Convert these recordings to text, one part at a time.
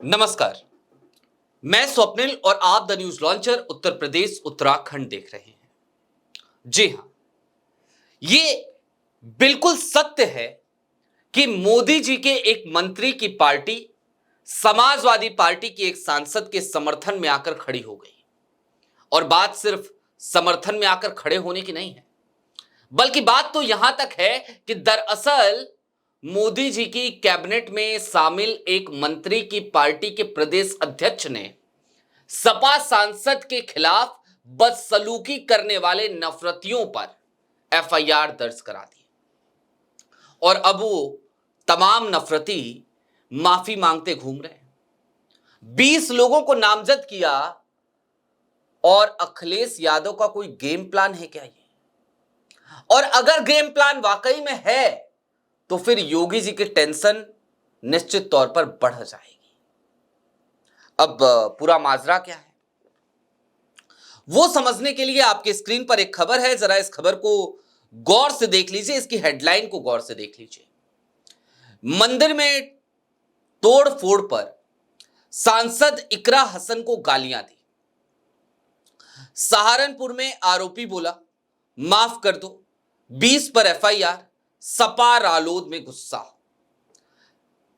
नमस्कार। मैं स्वप्निल और आप the news launcher Uttar Pradesh Uttarakhand देख रहे हैं। जी हां, ये बिल्कुल सत्य है कि मोदी जी के एक मंत्री की पार्टी समाजवादी पार्टी की एक सांसद के समर्थन में आकर खड़ी हो गई। और बात सिर्फ समर्थन में आकर खड़े होने की नहीं है, बल्कि बात तो यहां तक है कि दरअसल मोदी जी की कैबिनेट में शामिल एक मंत्री की पार्टी के प्रदेश अध्यक्ष ने सपा सांसद के खिलाफ बदसलूकी करने वाले नफरतियों पर एफआईआर दर्ज करा दी। और अब वो तमाम नफरती माफी मांगते घूम रहे हैं। 20 लोगों को नामजद किया। और अखिलेश यादव का कोई गेम प्लान है क्या ये? और अगर गेम प्लान वाकई में है तो फिर योगी जी की टेंशन निश्चित तौर पर बढ़ जाएगी। अब पूरा माजरा क्या है वो समझने के लिए आपके स्क्रीन पर एक खबर है। जरा इस खबर को गौर से देख लीजिए, इसकी हेडलाइन को गौर से देख लीजिए। मंदिर में तोड़ फोड़ पर सांसद इकरा हसन को गालियां दी। सहारनपुर में आरोपी बोला माफ कर दो, 20 पर एफआईआर। सपा रालोद में गुस्सा।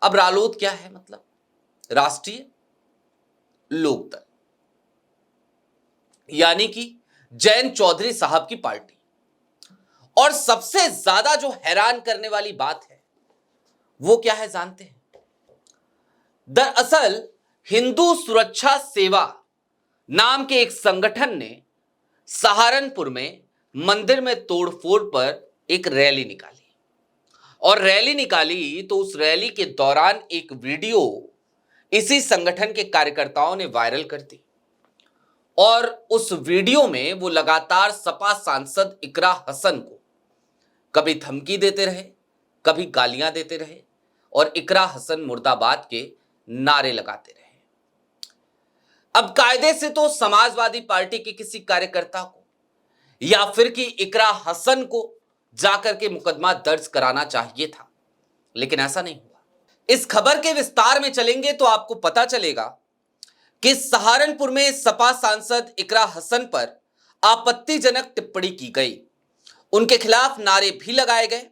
अब रालोद क्या है? मतलब राष्ट्रीय लोकदल, यानी कि जयंत चौधरी साहब की पार्टी। और सबसे ज्यादा जो हैरान करने वाली बात है वो क्या है जानते हैं? दरअसल हिंदू सुरक्षा सेवा नाम के एक संगठन ने सहारनपुर में मंदिर में तोड़फोड़ पर एक रैली निकाली। और रैली निकाली तो उस रैली के दौरान एक वीडियो इसी संगठन के कार्यकर्ताओं ने वायरल कर दी। और उस वीडियो में वो लगातार सपा सांसद इकरा हसन को कभी धमकी देते रहे, कभी गालियां देते रहे और इकरा हसन मुर्दाबाद के नारे लगाते रहे। अब कायदे से तो समाजवादी पार्टी के किसी कार्यकर्ता को या फिर कि इकरा हसन को जाकर के मुकदमा दर्ज कराना चाहिए था, लेकिन ऐसा नहीं हुआ। इस खबर के विस्तार में चलेंगे तो आपको पता चलेगा कि सहारनपुर में सपा सांसद इकरा हसन पर आपत्तिजनक टिप्पणी की गई। उनके खिलाफ नारे भी लगाए गए।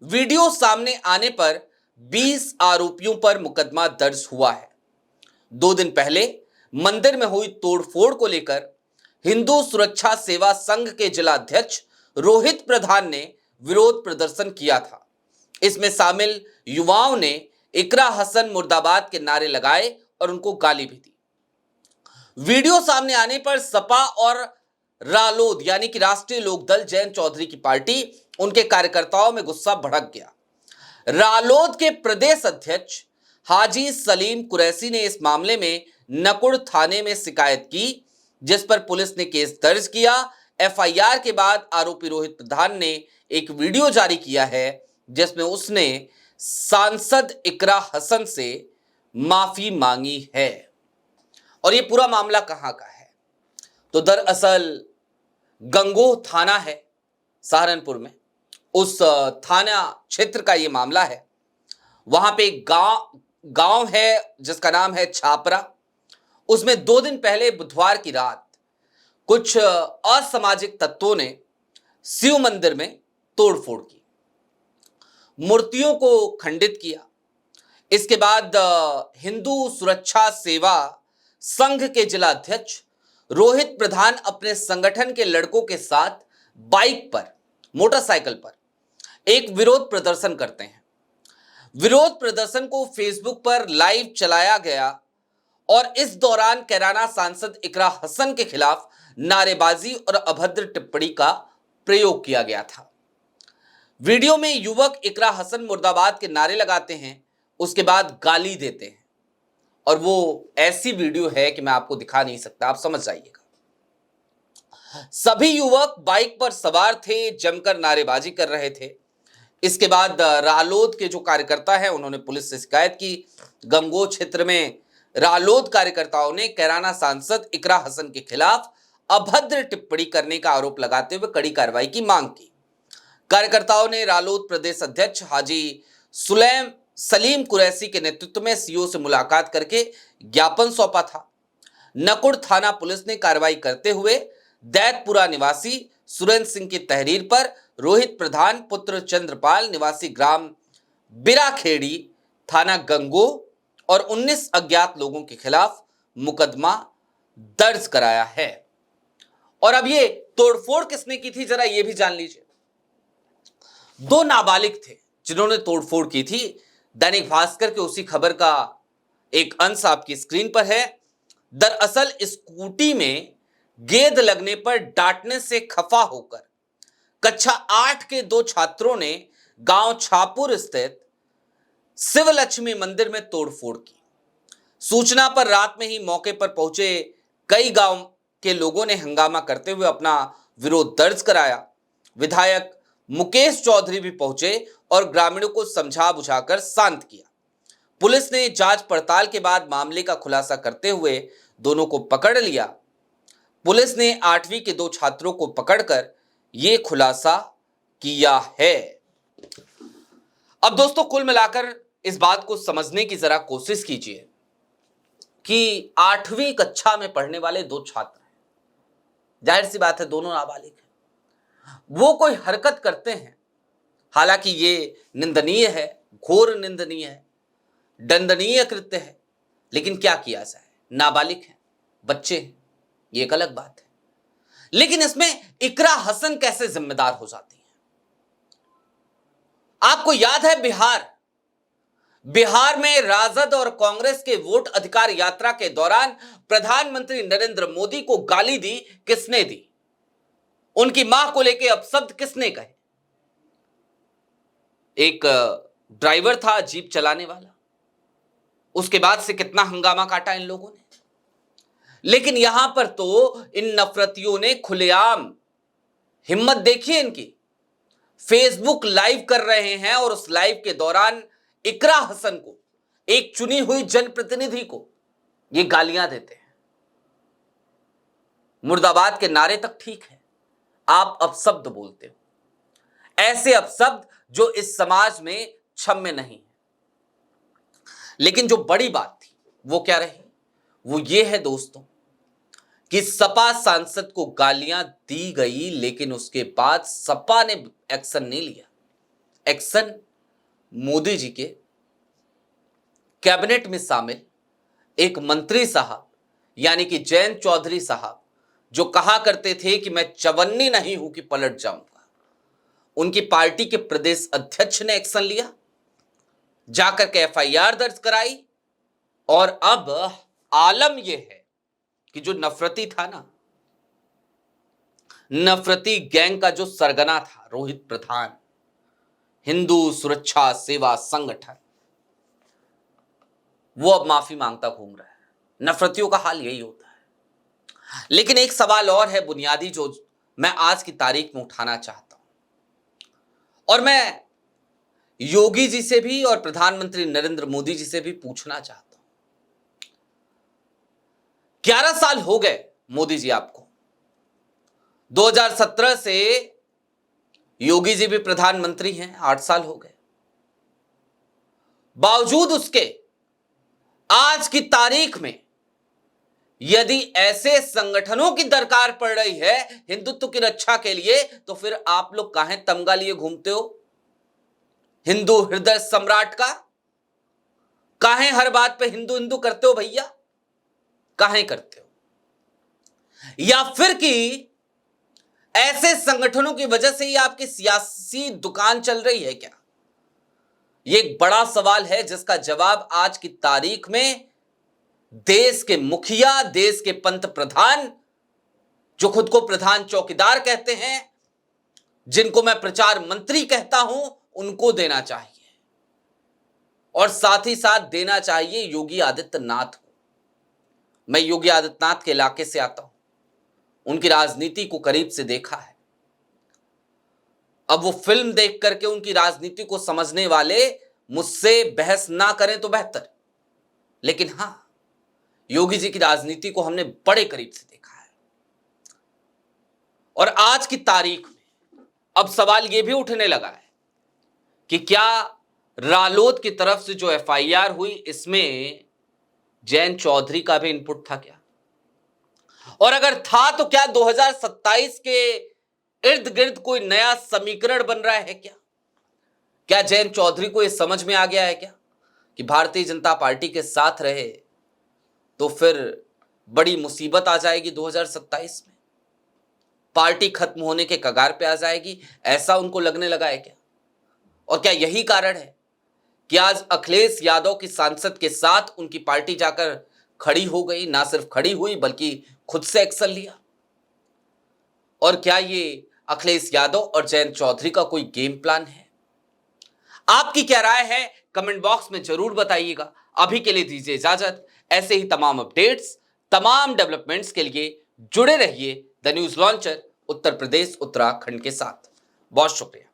वीडियो सामने आने पर 20 आरोपियों पर मुकदमा दर्ज हुआ है। 2 दिन पहले मंदिर में हुई तोड़फोड़ को लेकर हिंदू सुरक्षा सेवा संघ के जिलाध्यक्ष रोहित प्रधान ने विरोध प्रदर्शन किया था। इसमें शामिल युवाओं ने इकरा हसन मुर्दाबाद के नारे लगाए और उनको गाली भी दी। वीडियो सामने आने पर सपा और रालोद यानी कि राष्ट्रीय लोकदल जयंत चौधरी की पार्टी, उनके कार्यकर्ताओं में गुस्सा भड़क गया। रालोद के प्रदेश अध्यक्ष हाजी सलीम कुरैशी ने इस मामले में नकुड़ थाने में शिकायत की, जिस पर पुलिस ने केस दर्ज किया। एफआईआर के बाद आरोपी रोहित प्रधान ने एक वीडियो जारी किया है जिसमें उसने सांसद इकरा हसन से माफी मांगी है। और ये पूरा मामला कहां का है? तो दरअसल गंगोह थाना है सहारनपुर में, उस थाना क्षेत्र का ये मामला है। वहां पे एक गांव है जिसका नाम है छापरा। उसमें 2 दिन पहले बुधवार की रात कुछ असामाजिक तत्वों ने शिव मंदिर में तोड़फोड़ की, मूर्तियों को खंडित किया। इसके बाद हिंदू सुरक्षा सेवा संघ के जिलाध्यक्ष रोहित प्रधान अपने संगठन के लड़कों के साथ बाइक पर, मोटरसाइकिल पर एक विरोध प्रदर्शन करते हैं। विरोध प्रदर्शन को फेसबुक पर लाइव चलाया गया और इस दौरान कैराना सांसद इकरा हसन के खिलाफ नारेबाजी और अभद्र टिप्पणी का प्रयोग किया गया था। वीडियो में युवक इकरा हसन मुर्दाबाद के नारे लगाते हैं, उसके बाद गाली देते हैं। और वो ऐसी वीडियो है कि मैं आपको दिखा नहीं सकता, आप समझ जाइएगा। सभी युवक बाइक पर सवार थे, जमकर नारेबाजी कर रहे थे। इसके बाद रालोद के जो कार्यकर्ता हैं उन्होंने पुलिस से शिकायत की। गंगोह क्षेत्र में रालोद कार्यकर्ताओं ने कैराना सांसद इकरा हसन के खिलाफ अभद्र टिप्पणी करने का आरोप लगाते हुए कड़ी कार्रवाई की मांग की। कार्यकर्ताओं ने रालोद प्रदेश अध्यक्ष हाजी सलीम कुरैशी के नेतृत्व में सीओ से मुलाकात करके ज्ञापन सौंपा था। नकुड़ थाना पुलिस ने कार्रवाई करते हुए दैतपुरा निवासी सुरेंद्र सिंह की तहरीर पर रोहित प्रधान पुत्र चंद्रपाल निवासी ग्राम बिराखेड़ी थाना गंगो और 19 अज्ञात लोगों के खिलाफ मुकदमा दर्ज कराया है। और अब ये तोड़फोड़ किसने की थी, जरा ये भी जान लीजिए। 2 नाबालिग थे जिन्होंने तोड़फोड़ की थी। दैनिक भास्कर के उसी खबर का एक अंश आपकी स्क्रीन पर है। दरअसल स्कूटी में गेंद लगने पर डांटने से खफा होकर कक्षा 8 के 2 छात्रों ने गांव छापुर स्थित शिवलक्ष्मी मंदिर में तोड़फोड़ की। सूचना पर रात में ही मौके पर पहुंचे कई गांव के लोगों ने हंगामा करते हुए अपना विरोध दर्ज कराया। विधायक मुकेश चौधरी भी पहुंचे और ग्रामीणों को समझा बुझाकर शांत किया। पुलिस ने जांच पड़ताल के बाद मामले का खुलासा करते हुए दोनों को पकड़ लिया। पुलिस ने 8वीं के 2 छात्रों को पकड़कर यह खुलासा किया है। अब दोस्तों, कुल मिलाकर इस बात को समझने की जरा कोशिश कीजिए कि 8वीं कक्षा में पढ़ने वाले 2 छात्र हैं, जाहिर सी बात है दोनों नाबालिग हैं, वो कोई हरकत करते हैं, हालांकि ये निंदनीय है, घोर निंदनीय है, दंडनीय कृत्य है, लेकिन क्या किया जाए, नाबालिग हैं, बच्चे हैं, ये एक अलग बात है। लेकिन इसमें इकरा हसन कैसे जिम्मेदार हो जाती है? आपको याद है बिहार में राजद और कांग्रेस के वोट अधिकार यात्रा के दौरान प्रधानमंत्री नरेंद्र मोदी को गाली दी किसने दी? उनकी मां को लेकर अपशब्द किसने कहे? एक ड्राइवर था जीप चलाने वाला, उसके बाद से कितना हंगामा काटा इन लोगों ने। लेकिन यहां पर तो इन नफरतियों ने खुलेआम हिम्मत देखिए इनकी, फेसबुक लाइव कर रहे हैं और उस लाइव के दौरान इकरा हसन को, एक चुनी हुई जनप्रतिनिधि को, ये गालियां देते हैं। मुर्दाबाद के नारे तक ठीक है, आप अपशब्द बोलते हो, ऐसे अपशब्द जो इस समाज में क्षम्य नहीं है। लेकिन जो बड़ी बात थी वो क्या रही? वो ये है दोस्तों कि सपा सांसद को गालियां दी गई, लेकिन उसके बाद सपा ने एक्शन नहीं लिया। एक्शन मोदी जी के कैबिनेट में शामिल एक मंत्री साहब यानी कि जयंत चौधरी साहब, जो कहा करते थे कि मैं चवन्नी नहीं हूं कि पलट जाऊंगा, उनकी पार्टी के प्रदेश अध्यक्ष ने एक्शन लिया, जाकर के एफआईआर दर्ज कराई। और अब आलम यह है कि जो नफरती था ना, नफरती गैंग का जो सरगना था रोहित प्रधान, हिंदू सुरक्षा सेवा संगठन, वो अब माफी मांगता घूम रहा है। नफरतियों का हाल यही होता है। लेकिन एक सवाल और है बुनियादी, जो मैं आज की तारीख में उठाना चाहता हूं, और मैं योगी जी से भी और प्रधानमंत्री नरेंद्र मोदी जी से भी पूछना चाहता हूं। 11 साल हो गए मोदी जी आपको, 2017 से योगी जी भी प्रधानमंत्री हैं, 8 साल हो गए। बावजूद उसके आज की तारीख में यदि ऐसे संगठनों की दरकार पड़ रही है हिंदुत्व की रक्षा के लिए, तो फिर आप लोग काहे तमगा लिए घूमते हो हिंदू हृदय सम्राट का? काहे हर बात पे हिंदू हिंदू करते हो भैया? काहे करते हो? या फिर कि ऐसे संगठनों की वजह से ही आपकी सियासी दुकान चल रही है क्या? यह एक बड़ा सवाल है जिसका जवाब आज की तारीख में देश के मुखिया, देश के पंत प्रधान, जो खुद को प्रधान चौकीदार कहते हैं, जिनको मैं प्रचार मंत्री कहता हूं, उनको देना चाहिए। और साथ ही साथ देना चाहिए योगी आदित्यनाथ को। मैं योगी आदित्यनाथ के इलाके से आता हूं, उनकी राजनीति को करीब से देखा है। अब वो फिल्म देख करके उनकी राजनीति को समझने वाले मुझसे बहस ना करें तो बेहतर, लेकिन हां, योगी जी की राजनीति को हमने बड़े करीब से देखा है। और आज की तारीख में अब सवाल यह भी उठने लगा है कि क्या रालोद की तरफ से जो एफआईआर हुई, इसमें जयंत चौधरी का भी इनपुट था क्या? और अगर था तो क्या 2027 के इर्द गिर्द कोई नया समीकरण बन रहा है क्या? क्या जयंत चौधरी को यह समझ में आ गया है क्या कि भारतीय जनता पार्टी के साथ रहे तो फिर बड़ी मुसीबत आ जाएगी 2027 में, पार्टी खत्म होने के कगार पे आ जाएगी, ऐसा उनको लगने लगा है क्या? और क्या यही कारण है कि आज अखिलेश यादव की सांसद के साथ उनकी पार्टी जाकर खड़ी हो गई, ना सिर्फ खड़ी हुई बल्कि खुद से एक्शन लिया? और क्या ये अखिलेश यादव और जयंत चौधरी का कोई गेम प्लान है? आपकी क्या राय है कमेंट बॉक्स में जरूर बताइएगा। अभी के लिए दीजिए इजाजत। ऐसे ही तमाम अपडेट्स, तमाम डेवलपमेंट्स के लिए जुड़े रहिए the news launcher Uttar Pradesh Uttarakhand के साथ। बहुत शुक्रिया।